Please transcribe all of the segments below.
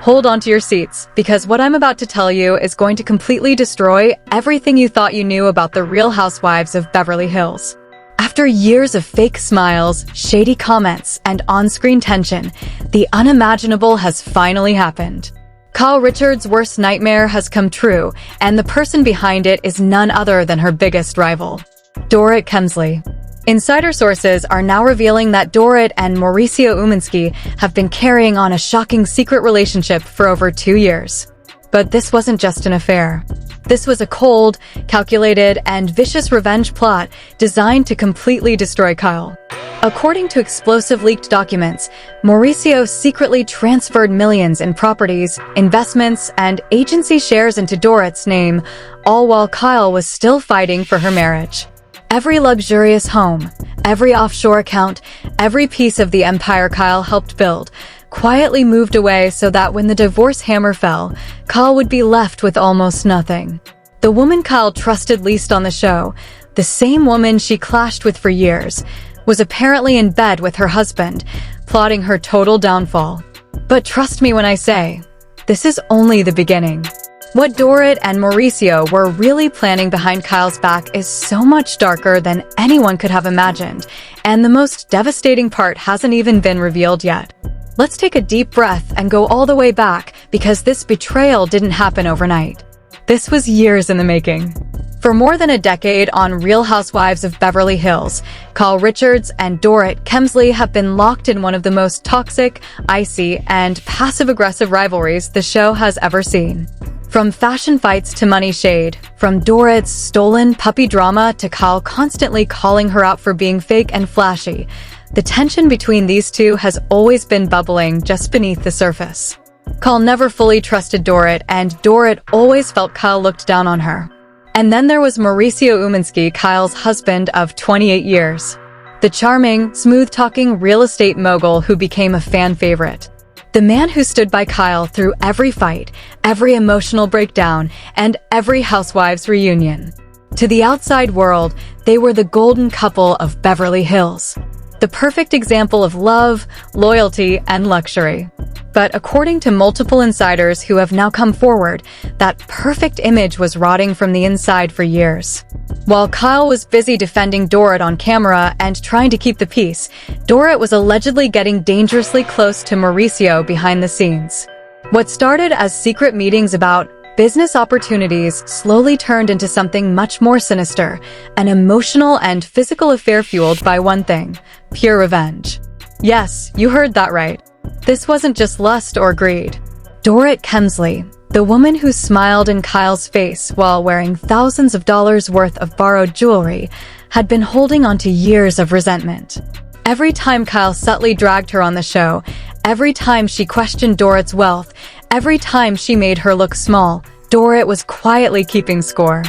hold on to your seats, because what I'm about to tell you is going to completely destroy everything you thought you knew about the Real Housewives of Beverly Hills. After years of fake smiles, shady comments, and on-screen tension, the unimaginable has finally happened. Kyle Richards' worst nightmare has come true, and the person behind it is none other than her biggest rival, Dorit Kemsley. Insider sources are now revealing that Dorit and Mauricio Umansky have been carrying on a shocking secret relationship for over 2 years. But this wasn't just an affair. This was a cold, calculated, and vicious revenge plot designed to completely destroy Kyle. According to explosive leaked documents, Mauricio secretly transferred millions in properties, investments, and agency shares into Dorit's name, all while Kyle was still fighting for her marriage. Every luxurious home, every offshore account, every piece of the empire Kyle helped build, quietly moved away so that when the divorce hammer fell, Kyle would be left with almost nothing. The woman Kyle trusted least on the show, the same woman she clashed with for years, was apparently in bed with her husband, plotting her total downfall. But trust me when I say, this is only the beginning. What Dorit and Mauricio were really planning behind Kyle's back is so much darker than anyone could have imagined, and the most devastating part hasn't even been revealed yet. Let's take a deep breath and go all the way back, because this betrayal didn't happen overnight. This was years in the making. For more than a decade on Real Housewives of Beverly Hills, Kyle Richards and Dorit Kemsley have been locked in one of the most toxic, icy, and passive-aggressive rivalries the show has ever seen. From fashion fights to money shade, from Dorit's stolen puppy drama to Kyle constantly calling her out for being fake and flashy, the tension between these two has always been bubbling just beneath the surface. Kyle never fully trusted Dorit, and Dorit always felt Kyle looked down on her. And then there was Mauricio Umansky, Kyle's husband of 28 years. The charming, smooth-talking real estate mogul who became a fan favorite. The man who stood by Kyle through every fight, every emotional breakdown, and every housewives reunion. To the outside world, they were the golden couple of Beverly Hills. The perfect example of love, loyalty, and luxury. But according to multiple insiders who have now come forward, that perfect image was rotting from the inside for years. While Kyle was busy defending Dorit on camera and trying to keep the peace, Dorit was allegedly getting dangerously close to Mauricio behind the scenes. What started as secret meetings about business opportunities slowly turned into something much more sinister, an emotional and physical affair fueled by one thing: pure revenge. Yes, you heard that right. This wasn't just lust or greed. Dorit Kemsley, the woman who smiled in Kyle's face while wearing thousands of dollars worth of borrowed jewelry, had been holding on to years of resentment. Every time Kyle subtly dragged her on the show, every time she questioned Dorit's wealth, every time she made her look small, Dorit was quietly keeping score.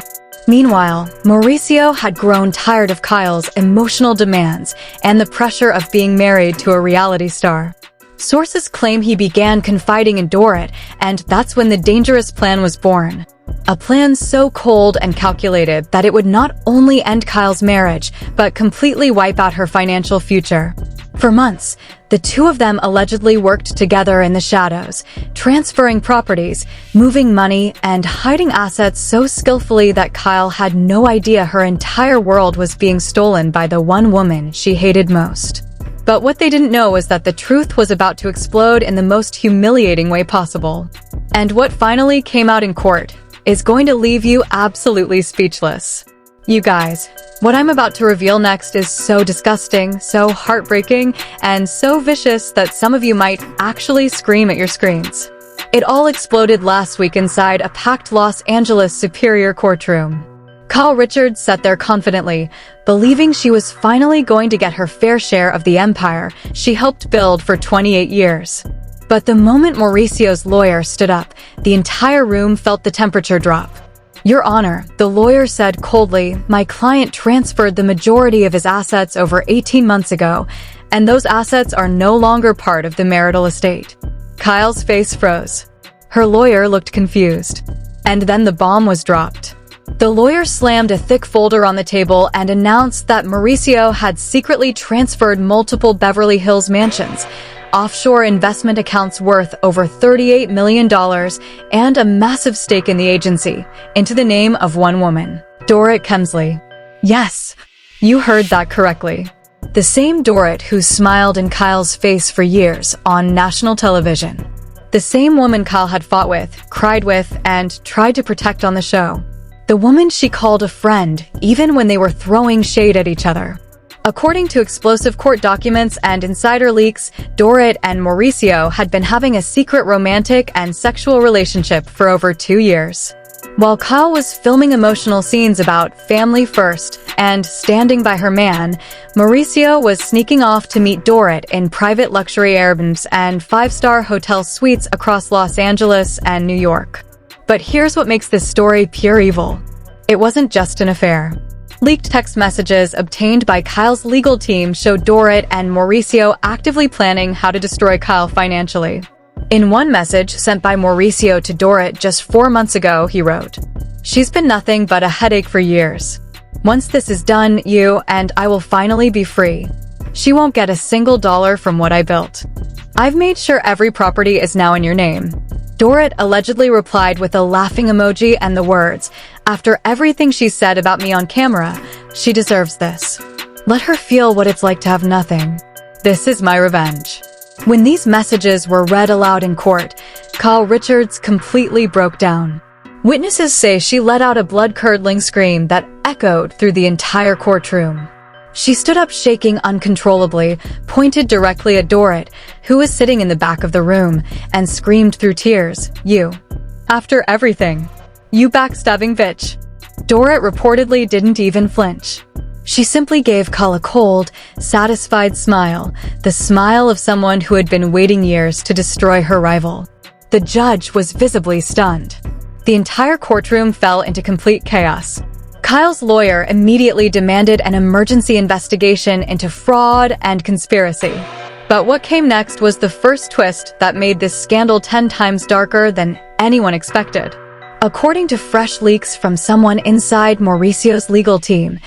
Meanwhile, Mauricio had grown tired of Kyle's emotional demands and the pressure of being married to a reality star. Sources claim he began confiding in Dorit, and that's when the dangerous plan was born. A plan so cold and calculated that it would not only end Kyle's marriage, but completely wipe out her financial future. For months, the two of them allegedly worked together in the shadows, transferring properties, moving money, and hiding assets so skillfully that Kyle had no idea her entire world was being stolen by the one woman she hated most. But what they didn't know was that the truth was about to explode in the most humiliating way possible. And what finally came out in court is going to leave you absolutely speechless. You guys, what I'm about to reveal next is so disgusting, so heartbreaking, and so vicious that some of you might actually scream at your screens. It all exploded last week inside a packed Los Angeles Superior Courtroom. Kyle Richards sat there confidently, believing she was finally going to get her fair share of the empire she helped build for 28 years. But the moment Mauricio's lawyer stood up, the entire room felt the temperature drop. "Your Honor," the lawyer said coldly, "my client transferred the majority of his assets over 18 months ago, and those assets are no longer part of the marital estate." Kyle's face froze. Her lawyer looked confused. And then the bomb was dropped. The lawyer slammed a thick folder on the table and announced that Mauricio had secretly transferred multiple Beverly Hills mansions, offshore investment accounts worth over $38 million, and a massive stake in the agency, into the name of one woman, Dorit Kemsley. Yes, you heard that correctly. The same Dorit who smiled in Kyle's face for years on national television. The same woman Kyle had fought with, cried with, and tried to protect on the show. The woman she called a friend, even when they were throwing shade at each other. According to explosive court documents and insider leaks, Dorit and Mauricio had been having a secret romantic and sexual relationship for over 2 years. While Kyle was filming emotional scenes about family first and standing by her man, Mauricio was sneaking off to meet Dorit in private luxury Airbnbs and 5-star hotel suites across Los Angeles and New York. But here's what makes this story pure evil. It wasn't just an affair. Leaked text messages obtained by Kyle's legal team showed Dorit and Mauricio actively planning how to destroy Kyle financially. In one message sent by Mauricio to Dorit just 4 months ago, he wrote, "She's been nothing but a headache for years. Once this is done, you and I will finally be free. She won't get a single dollar from what I built. I've made sure every property is now in your name." Dorit allegedly replied with a laughing emoji and the words, "After everything she said about me on camera, she deserves this. Let her feel what it's like to have nothing. This is my revenge." When these messages were read aloud in court, Kyle Richards completely broke down. Witnesses say she let out a blood-curdling scream that echoed through the entire courtroom. She stood up shaking uncontrollably, pointed directly at Dorit, who was sitting in the back of the room, and screamed through tears, "You. After everything. You backstabbing bitch." Dorit reportedly didn't even flinch. She simply gave Kyle a cold, satisfied smile, the smile of someone who had been waiting years to destroy her rival. The judge was visibly stunned. The entire courtroom fell into complete chaos. Kyle's lawyer immediately demanded an emergency investigation into fraud and conspiracy. But what came next was the first twist that made this scandal 10 times darker than anyone expected. According to fresh leaks from someone inside Mauricio's legal team,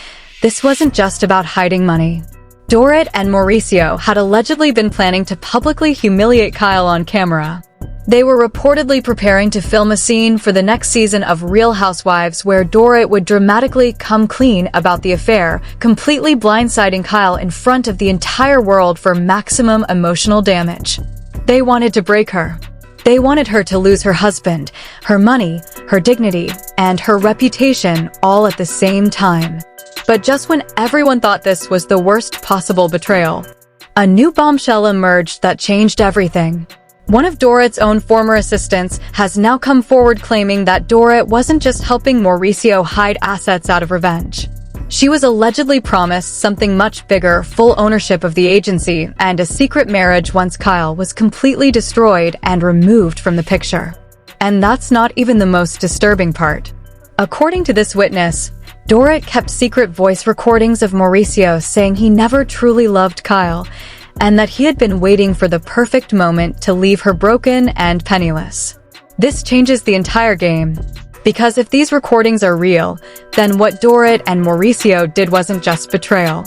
this wasn't just about hiding money. Dorit and Mauricio had allegedly been planning to publicly humiliate Kyle on camera. They were reportedly preparing to film a scene for the next season of Real Housewives where Dorit would dramatically come clean about the affair, completely blindsiding Kyle in front of the entire world for maximum emotional damage. They wanted to break her. They wanted her to lose her husband, her money, her dignity, and her reputation all at the same time. But just when everyone thought this was the worst possible betrayal, a new bombshell emerged that changed everything. One of Dorit's own former assistants has now come forward claiming that Dorit wasn't just helping Mauricio hide assets out of revenge. She was allegedly promised something much bigger, full ownership of the agency, and a secret marriage once Kyle was completely destroyed and removed from the picture. And that's not even the most disturbing part. According to this witness, Dorit kept secret voice recordings of Mauricio saying he never truly loved Kyle, and that he had been waiting for the perfect moment to leave her broken and penniless. This changes the entire game. Because if these recordings are real, then what Dorit and Mauricio did wasn't just betrayal.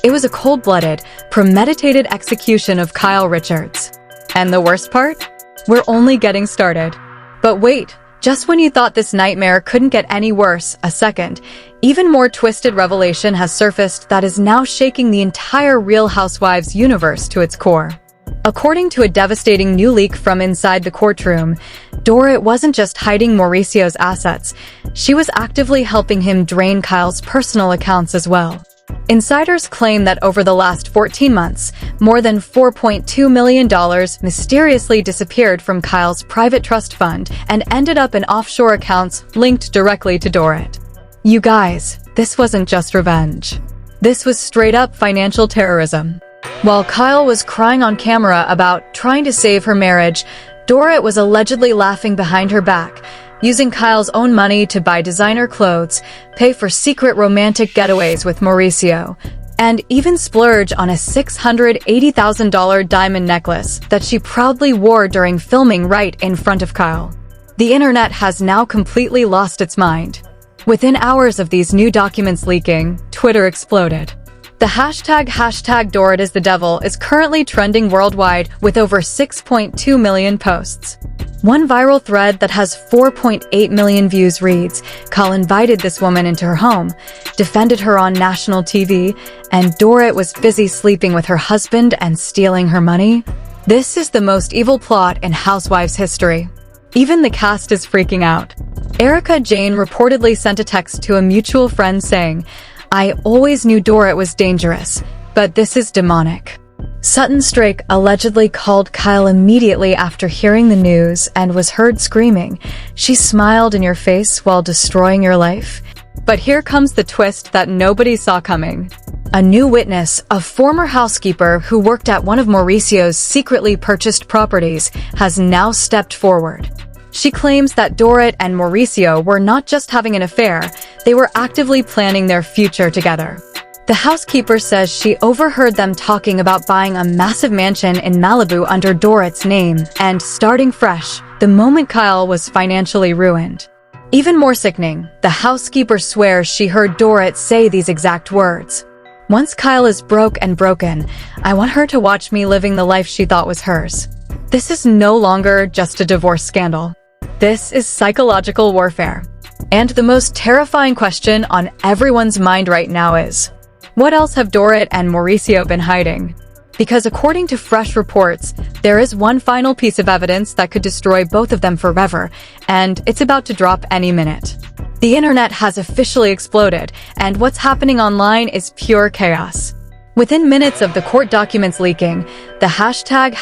It was a cold-blooded, premeditated execution of Kyle Richards. And the worst part? We're only getting started. But wait, just when you thought this nightmare couldn't get any worse, a second, even more twisted revelation has surfaced that is now shaking the entire Real Housewives universe to its core. According to a devastating new leak from inside the courtroom, Dorit wasn't just hiding Mauricio's assets, she was actively helping him drain Kyle's personal accounts as well. Insiders claim that over the last 14 months, more than $4.2 million mysteriously disappeared from Kyle's private trust fund and ended up in offshore accounts linked directly to Dorit. You guys, this wasn't just revenge. This was straight-up financial terrorism. While Kyle was crying on camera about trying to save her marriage, Dorit was allegedly laughing behind her back, using Kyle's own money to buy designer clothes, pay for secret romantic getaways with Mauricio, and even splurge on a $680,000 diamond necklace that she proudly wore during filming right in front of Kyle. The internet has now completely lost its mind. Within hours of these new documents leaking, Twitter exploded. The hashtag Dorit is the devil is currently trending worldwide with over 6.2 million posts. One viral thread that has 4.8 million views reads, Kyle invited this woman into her home, defended her on national TV, and Dorit was busy sleeping with her husband and stealing her money. This is the most evil plot in Housewives history. Even the cast is freaking out. Erica Jane reportedly sent a text to a mutual friend saying, I always knew Dorit was dangerous, but this is demonic. Sutton Strake allegedly called Kyle immediately after hearing the news and was heard screaming, she smiled in your face while destroying your life. But here comes the twist that nobody saw coming. A new witness, a former housekeeper who worked at one of Mauricio's secretly purchased properties, has now stepped forward. She claims that Dorit and Mauricio were not just having an affair, they were actively planning their future together. The housekeeper says she overheard them talking about buying a massive mansion in Malibu under Dorit's name and starting fresh the moment Kyle was financially ruined. Even more sickening, the housekeeper swears she heard Dorit say these exact words. Once Kyle is broke and broken, I want her to watch me living the life she thought was hers. This is no longer just a divorce scandal. This is psychological warfare. And the most terrifying question on everyone's mind right now is, what else have Dorit and Mauricio been hiding? Because according to fresh reports, there is one final piece of evidence that could destroy both of them forever, and it's about to drop any minute. The internet has officially exploded, and what's happening online is pure chaos. Within minutes of the court documents leaking, the hashtag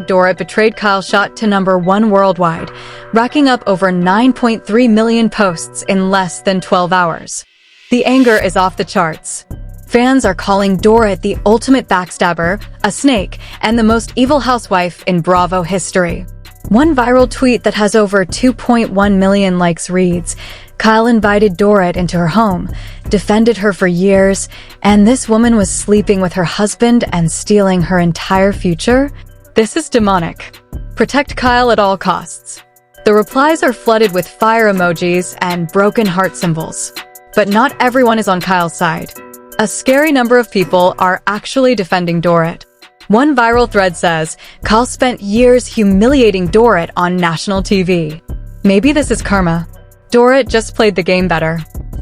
Dorit betrayed Kyle shot to #1 worldwide, racking up over 9.3 million posts in less than 12 hours. The anger is off the charts. Fans are calling Dorit the ultimate backstabber, a snake, and the most evil housewife in Bravo history. One viral tweet that has over 2.1 million likes reads, Kyle invited Dorit into her home, defended her for years, and this woman was sleeping with her husband and stealing her entire future? This is demonic. Protect Kyle at all costs. The replies are flooded with fire emojis and broken heart symbols. But not everyone is on Kyle's side. A scary number of people are actually defending Dorit. One viral thread says, Kyle spent years humiliating Dorit on national TV. Maybe this is karma. Dorit just played the game better.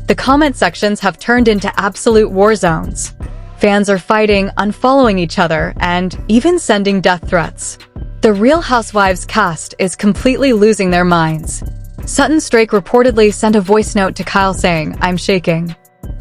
The comment sections have turned into absolute war zones. Fans are fighting, unfollowing each other, and even sending death threats. The Real Housewives cast is completely losing their minds. Sutton Strake reportedly sent a voice note to Kyle saying, I'm shaking.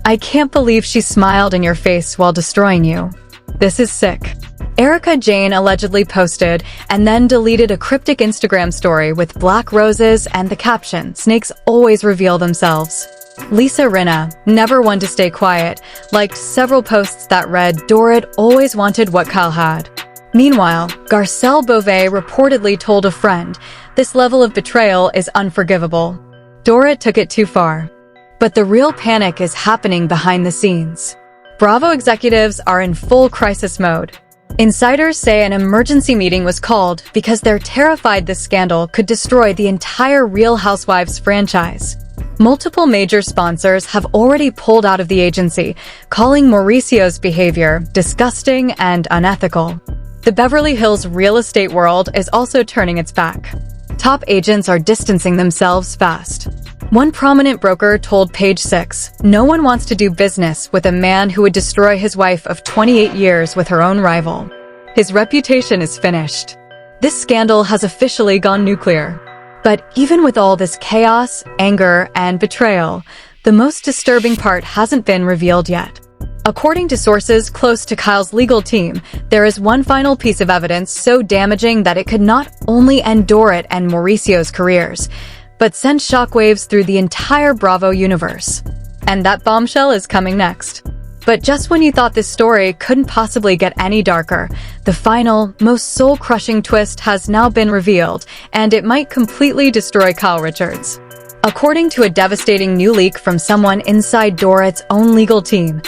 I can't believe she smiled in your face while destroying you. This is sick. Erica Jane allegedly posted and then deleted a cryptic Instagram story with black roses and the caption, snakes always reveal themselves. Lisa Rinna, never one to stay quiet, liked several posts that read, Dorit always wanted what Kyle had. Meanwhile, Garcelle Beauvais reportedly told a friend, this level of betrayal is unforgivable. Dorit took it too far. But the real panic is happening behind the scenes. Bravo executives are in full crisis mode. Insiders say an emergency meeting was called because they're terrified this scandal could destroy the entire Real Housewives franchise. Multiple major sponsors have already pulled out of the agency, calling Mauricio's behavior disgusting and unethical. The Beverly Hills real estate world is also turning its back. Top agents are distancing themselves fast. One prominent broker told Page 6, no one wants to do business with a man who would destroy his wife of 28 years with her own rival. His reputation is finished. This scandal has officially gone nuclear. But even with all this chaos, anger, and betrayal, the most disturbing part hasn't been revealed yet. According to sources close to Kyle's legal team, there is one final piece of evidence so damaging that it could not only end Dorit and Mauricio's careers, but send shockwaves through the entire Bravo universe. And that bombshell is coming next. But just when you thought this story couldn't possibly get any darker, the final, most soul-crushing twist has now been revealed, and it might completely destroy Kyle Richards. According to a devastating new leak from someone inside Dorit's own legal team,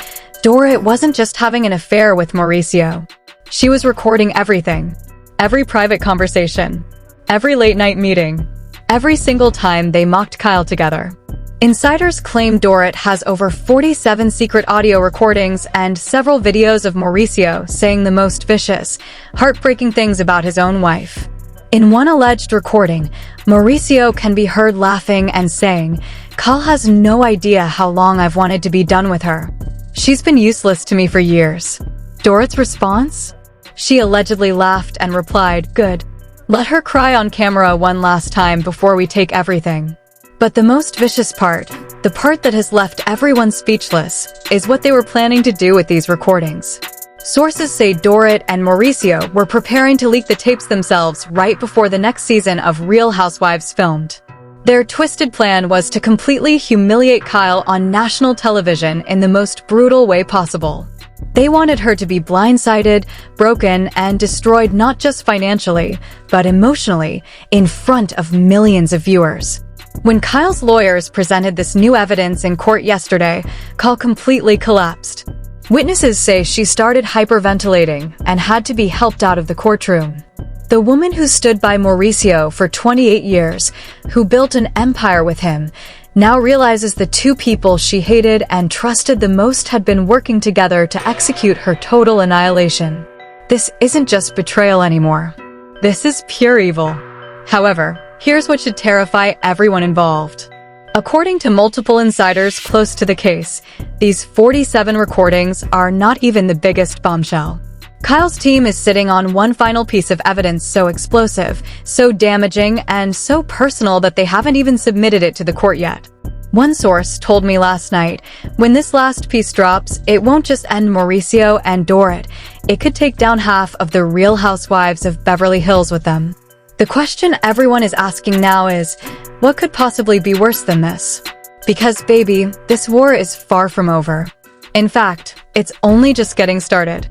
Dorit wasn't just having an affair with Mauricio. She was recording everything. Every private conversation. Every late-night meeting. Every single time they mocked Kyle together. Insiders claim Dorit has over 47 secret audio recordings and several videos of Mauricio saying the most vicious, heartbreaking things about his own wife. In one alleged recording, Mauricio can be heard laughing and saying, "Cal has no idea how long I've wanted to be done with her. She's been useless to me for years." Dorit's response? She allegedly laughed and replied, "Good. Let her cry on camera one last time before we take everything." But the most vicious part, the part that has left everyone speechless, is what they were planning to do with these recordings. Sources say Dorit and Mauricio were preparing to leak the tapes themselves right before the next season of Real Housewives filmed. Their twisted plan was to completely humiliate Kyle on national television in the most brutal way possible. They wanted her to be blindsided, broken, and destroyed not just financially, but emotionally, in front of millions of viewers. When Kyle's lawyers presented this new evidence in court yesterday, Kyle completely collapsed. Witnesses say she started hyperventilating and had to be helped out of the courtroom. The woman who stood by Mauricio for 28 years, who built an empire with him, now realizes the two people she hated and trusted the most had been working together to execute her total annihilation. This isn't just betrayal anymore. This is pure evil. However, here's what should terrify everyone involved. According to multiple insiders close to the case, these 47 recordings are not even the biggest bombshell. Kyle's team is sitting on one final piece of evidence so explosive, so damaging, and so personal that they haven't even submitted it to the court yet. One source told me last night, when this last piece drops, it won't just end Mauricio and Dorit. It could take down half of the Real Housewives of Beverly Hills with them. The question everyone is asking now is, what could possibly be worse than this? Because, baby, this war is far from over. In fact, it's only just getting started.